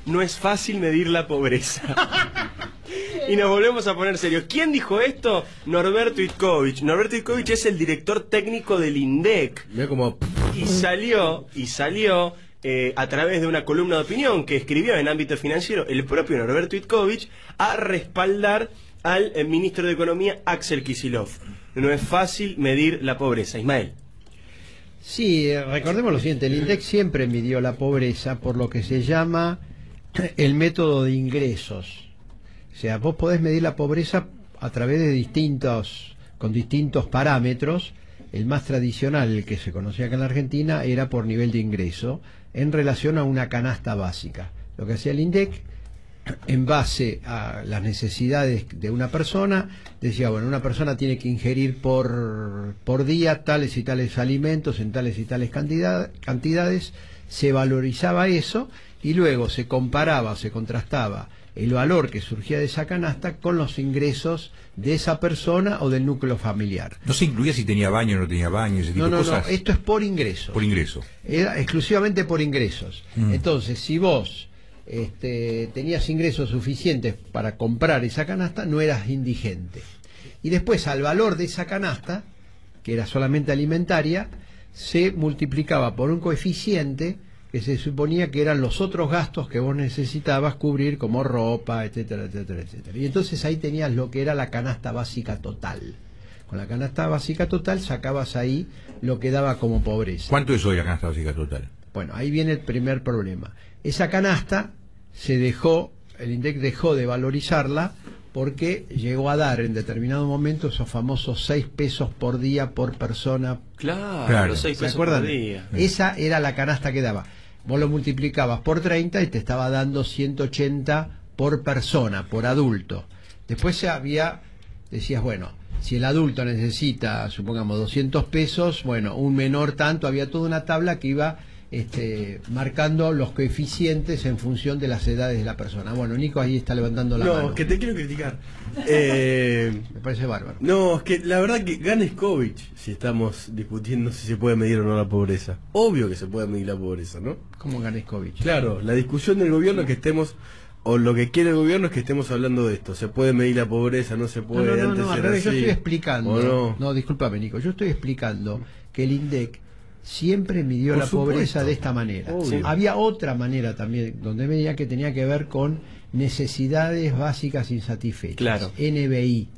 no es fácil medir la pobreza. Y nos volvemos a poner serios. ¿Quién dijo esto? Norberto Itkovich. Norberto Itkovich es el director técnico del INDEC. Y salió a través de una columna de opinión que escribió en ámbito financiero el propio Norberto Itkovich a respaldar al ministro de Economía Axel Kicillof. No es fácil medir la pobreza. Ismael. Sí, recordemos lo siguiente, el INDEC siempre midió la pobreza por lo que se llama el método de ingresos. O sea, vos podés medir la pobreza a través de con distintos parámetros. El más tradicional, el que se conocía acá en la Argentina, era por nivel de ingreso en relación a una canasta básica. Lo que hacía el INDEC, en base a las necesidades de una persona, decía, bueno, una persona tiene que ingerir por día tales y tales alimentos en tales y tales cantidades, se valorizaba eso y luego se comparaba, se contrastaba el valor que surgía de esa canasta con los ingresos de esa persona o del núcleo familiar. ¿No se incluía si tenía baño o no tenía baño, ese tipo de cosas? No, esto es por ingresos. Por ingreso. Era exclusivamente por ingresos. Entonces, si vos tenías ingresos suficientes para comprar esa canasta, no eras indigente. Y después, al valor de esa canasta, que era solamente alimentaria, se multiplicaba por un coeficiente que se suponía que eran los otros gastos que vos necesitabas cubrir, como ropa, etcétera, etcétera, etcétera. Y entonces ahí tenías lo que era la canasta básica total. Con la canasta básica total sacabas ahí lo que daba como pobreza. ¿Cuánto es hoy la canasta básica total? Bueno, ahí viene el primer problema. Esa canasta el INDEC dejó de valorizarla porque llegó a dar en determinado momento esos famosos 6 pesos por día por persona. Claro, 6 pesos por día. Esa era la canasta que daba. Vos lo multiplicabas por 30 y te estaba dando 180 por persona, por adulto. Después decías, bueno, si el adulto necesita, supongamos, 200 pesos, bueno, un menor tanto, había toda una tabla que iba marcando los coeficientes en función de las edades de la persona. Bueno, Nico ahí está levantando la mano. No, que te quiero criticar. Me parece bárbaro. No, es que la verdad que gana Itkovich si estamos discutiendo si se puede medir o no la pobreza. Obvio que se puede medir la pobreza, ¿no? ¿Cómo gana Itkovich? Claro, la discusión del gobierno es que estemos, o lo que quiere el gobierno es que estemos hablando de esto. ¿Se puede medir la pobreza? ¿No se puede? No, al revés, yo estoy explicando. No, discúlpame, Nico, yo estoy explicando que el INDEC siempre midió la pobreza de esta manera. Había otra manera también donde medía, que tenía que ver con necesidades básicas insatisfechas, claro. NBI.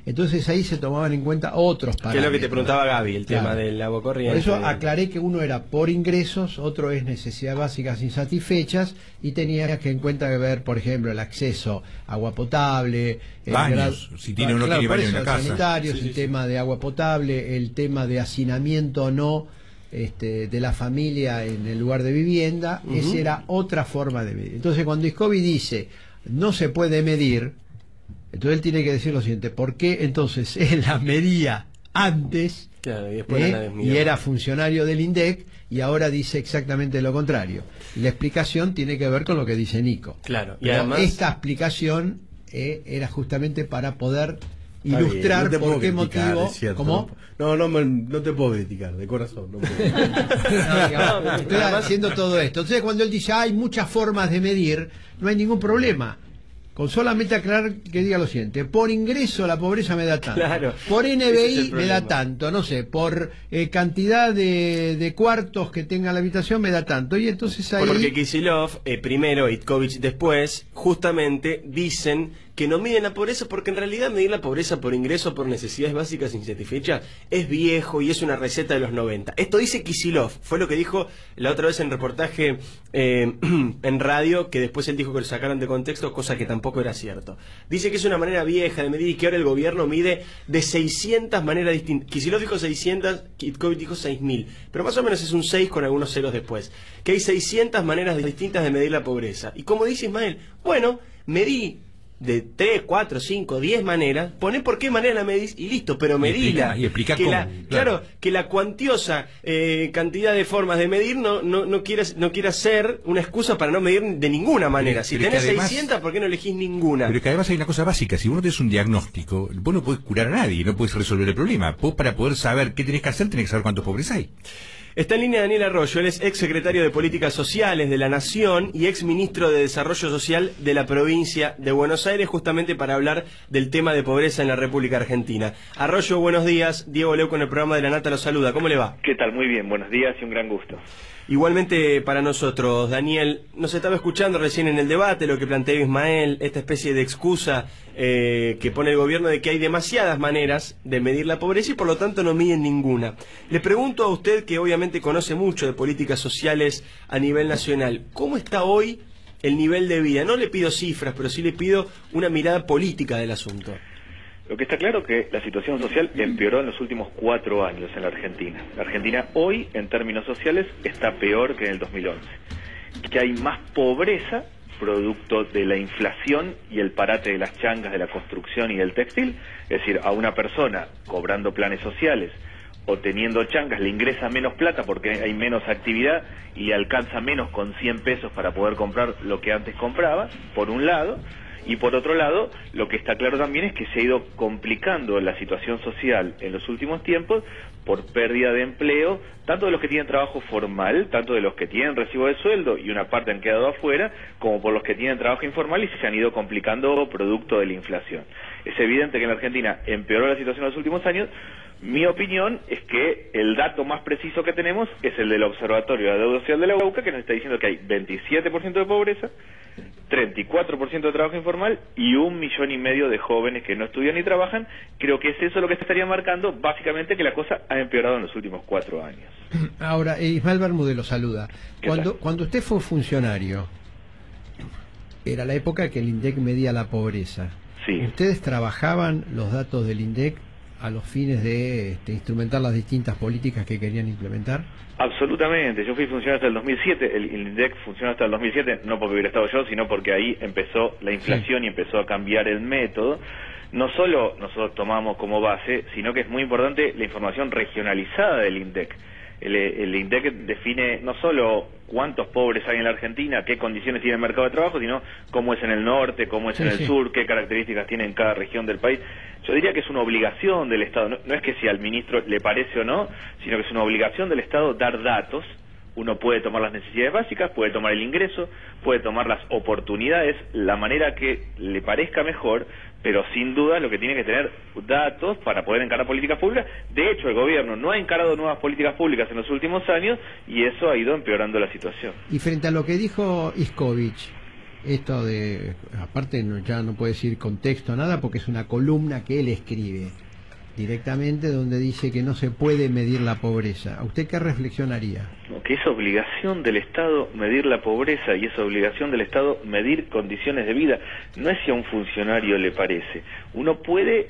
Entonces ahí se tomaban en cuenta otros parámetros. Que es lo que te preguntaba Gaby, el tema del agua corriente. Por eso aclaré que uno era por ingresos, otro es necesidades básicas insatisfechas, y tenía que en cuenta que ver, por ejemplo, el acceso a agua potable, baños, si tiene uno tiene baño en la casa, sanitarios, el tema de agua potable, el tema de hacinamiento o no de la familia en el lugar de vivienda. Esa era otra forma de medir. Entonces, cuando Itkovich dice no se puede medir, entonces él tiene que decir lo siguiente: ¿por qué entonces él la medía antes, claro, y, después y era funcionario del INDEC, y ahora dice exactamente lo contrario? Y la explicación tiene que ver con lo que dice Nico. Claro, y pero además esta explicación era justamente para poder ilustrar bien, por qué motivo. ¿Cómo? No te puedo criticar, de corazón. No puedo. Estoy haciendo todo esto. Entonces, cuando él dice hay muchas formas de medir, no hay ningún problema. Con solamente aclarar que diga lo siguiente: por ingreso la pobreza me da tanto, claro, por NBI me da tanto, no sé, por cantidad de cuartos que tenga la habitación me da tanto. Y entonces ahí... Porque Kicillof, primero, Itkovich después, justamente dicen que no miden la pobreza porque en realidad medir la pobreza por ingreso, por necesidades básicas insatisfechas, es viejo y es una receta de los 90. Esto dice Kicillof, fue lo que dijo la otra vez en reportaje en radio, que después él dijo que lo sacaron de contexto, cosa que tampoco era cierto. Dice que es una manera vieja de medir y que ahora el gobierno mide de 600 maneras distintas. Kicillof dijo 600, Itkovich dijo 6.000, pero más o menos es un 6 con algunos ceros después. Que hay 600 maneras distintas de medir la pobreza. Y como dice Ismael, bueno, medí de 3, 4, 5, 10 maneras, poné por qué manera la medís y listo, pero medila. Y explica que cómo. Claro, que la cuantiosa cantidad de formas de medir no quiera ser una excusa para no medir de ninguna manera. Si tenés además, 600, ¿por qué no elegís ninguna? Pero que además hay una cosa básica: si vos no tenés un diagnóstico, vos no podés curar a nadie, no podés resolver el problema. Vos, para poder saber qué tenés que hacer, tenés que saber cuántos pobres hay. Está en línea Daniel Arroyo, él es ex secretario de Políticas Sociales de la Nación y ex ministro de Desarrollo Social de la provincia de Buenos Aires, justamente para hablar del tema de pobreza en la República Argentina. Arroyo, buenos días. Diego Leu con el programa de La Nata lo saluda. ¿Cómo le va? ¿Qué tal? Muy bien, buenos días y un gran gusto. Igualmente para nosotros, Daniel, nos estaba escuchando recién en el debate lo que planteó Ismael, esta especie de excusa que pone el gobierno de que hay demasiadas maneras de medir la pobreza y por lo tanto no miden ninguna. Le pregunto a usted, que obviamente conoce mucho de políticas sociales a nivel nacional, ¿cómo está hoy el nivel de vida? No le pido cifras, pero sí le pido una mirada política del asunto. Lo que está claro es que la situación social empeoró en los últimos 4 años en la Argentina. La Argentina hoy, en términos sociales, está peor que en el 2011. Que hay más pobreza producto de la inflación y el parate de las changas de la construcción y del textil. Es decir, a una persona cobrando planes sociales o teniendo changas le ingresa menos plata porque hay menos actividad y le alcanza menos con 100 pesos para poder comprar lo que antes compraba, por un lado. Y por otro lado, lo que está claro también es que se ha ido complicando la situación social en los últimos tiempos por pérdida de empleo, tanto de los que tienen trabajo formal, tanto de los que tienen recibo de sueldo y una parte han quedado afuera, como por los que tienen trabajo informal y se han ido complicando producto de la inflación. Es evidente que en la Argentina empeoró la situación en los últimos años. Mi opinión es que el dato más preciso que tenemos es el del Observatorio de la Deuda Social de la UCA, que nos está diciendo que hay 27% de pobreza, 34% de trabajo informal y 1,5 millones de jóvenes que no estudian ni trabajan. Creo que es eso lo que se estaría marcando, básicamente que la cosa ha empeorado en los últimos 4 años. Ahora, Ismael Bermúdez lo saluda. Cuando usted fue funcionario, era la época que el INDEC medía la pobreza. Sí. ¿Ustedes trabajaban los datos del INDEC a los fines de instrumentar las distintas políticas que querían implementar? Absolutamente, yo fui funcionario hasta el 2007, el INDEC funcionó hasta el 2007, no porque hubiera estado yo, sino porque ahí empezó la inflación, sí, y empezó a cambiar el método. No solo nosotros tomamos como base, sino que es muy importante la información regionalizada del INDEC. El INDEC define no solo cuántos pobres hay en la Argentina, qué condiciones tiene el mercado de trabajo, sino cómo es en el norte, cómo es en el sur, qué características tiene en cada región del país. Yo diría que es una obligación del Estado, no es que si al ministro le parece o no, sino que es una obligación del Estado dar datos. Uno puede tomar las necesidades básicas, puede tomar el ingreso, puede tomar las oportunidades, la manera que le parezca mejor, pero sin duda lo que tiene que tener datos para poder encarar políticas públicas. De hecho, el gobierno no ha encarado nuevas políticas públicas en los últimos años y eso ha ido empeorando la situación. Y frente a lo que dijo Iscovich, esto de, aparte ya no puede decir contexto nada porque es una columna que él escribe directamente donde dice que no se puede medir la pobreza. ¿A usted qué reflexionaría? Que es obligación del Estado medir la pobreza y es obligación del Estado medir condiciones de vida. No es si a un funcionario le parece. Uno puede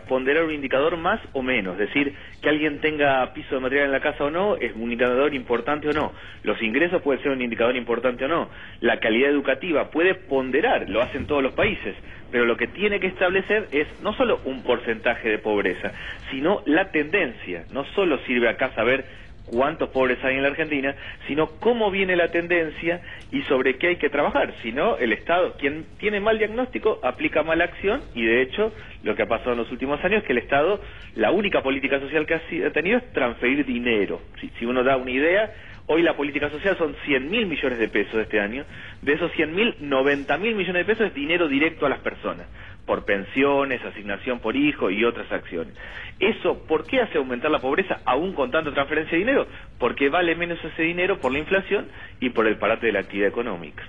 ponderar un indicador más o menos, decir que alguien tenga piso de material en la casa o no es un indicador importante o no. Los ingresos pueden ser un indicador importante o no. La calidad educativa puede ponderar, lo hacen todos los países, pero lo que tiene que establecer es no solo un porcentaje de pobreza, sino la tendencia. No solo sirve acá saber cuántos pobres hay en la Argentina, sino cómo viene la tendencia y sobre qué hay que trabajar. Si no, el Estado, quien tiene mal diagnóstico, aplica mala acción y de hecho lo que ha pasado en los últimos años es que el Estado, la única política social que ha tenido es transferir dinero. Si uno da una idea, hoy la política social son 100.000 millones de pesos este año. De esos 100.000, 90.000 millones de pesos es dinero directo a las personas, por pensiones, asignación por hijo y otras acciones. Eso, ¿por qué hace aumentar la pobreza aún con tanta transferencia de dinero? Porque vale menos ese dinero por la inflación y por el parate de la actividad económica.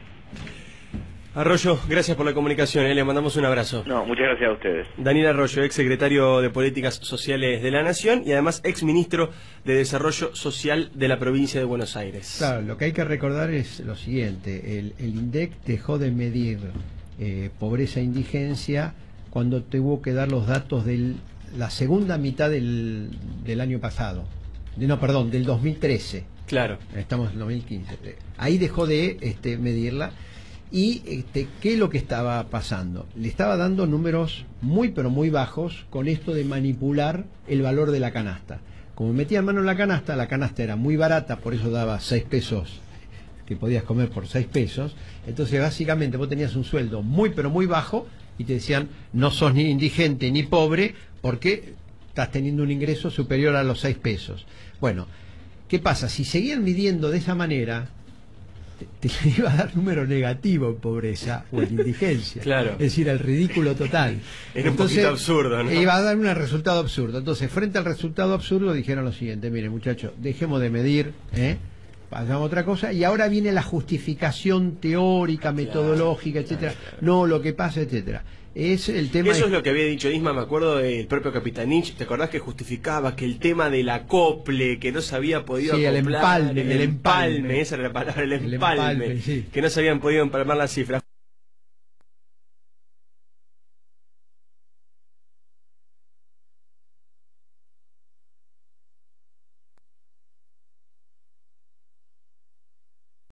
Arroyo, gracias por la comunicación, le mandamos un abrazo. No, muchas gracias a ustedes. Daniel Arroyo, ex secretario de Políticas Sociales de la Nación y además ex ministro de Desarrollo Social de la provincia de Buenos Aires. Claro, lo que hay que recordar es lo siguiente, el INDEC dejó de medir pobreza e indigencia cuando tuvo que dar los datos de la segunda mitad del año pasado, del 2013. Claro. Estamos en 2015. Ahí dejó de medirla. Y ¿qué es lo que estaba pasando? Le estaba dando números muy pero muy bajos con esto de manipular el valor de la canasta. Como metían mano en la canasta era muy barata, por eso daba 6 pesos, que podías comer por 6 pesos. Entonces básicamente vos tenías un sueldo muy pero muy bajo y te decían no sos ni indigente ni pobre porque estás teniendo un ingreso superior a los 6 pesos. Bueno, ¿Qué pasa? Si seguían midiendo de esa manera, te iba a dar número negativo en pobreza o en indigencia. Claro. Es decir, el ridículo total. Era un poquito absurdo, ¿no? Iba a dar un resultado absurdo. Entonces, frente al resultado absurdo, dijeron lo siguiente: mire, muchachos, dejemos de medir, pasamos a otra cosa, y ahora viene la justificación teórica, metodológica, etcétera. No, lo que pasa, etcétera. Es el tema. Eso es lo que había dicho Isma, me acuerdo del propio Capitanich. ¿Te acordás que justificaba que el tema del acople, que no se había podido acoplar, el empalme, esa era la palabra, el empalme, sí. que no se habían podido empalmar las cifras?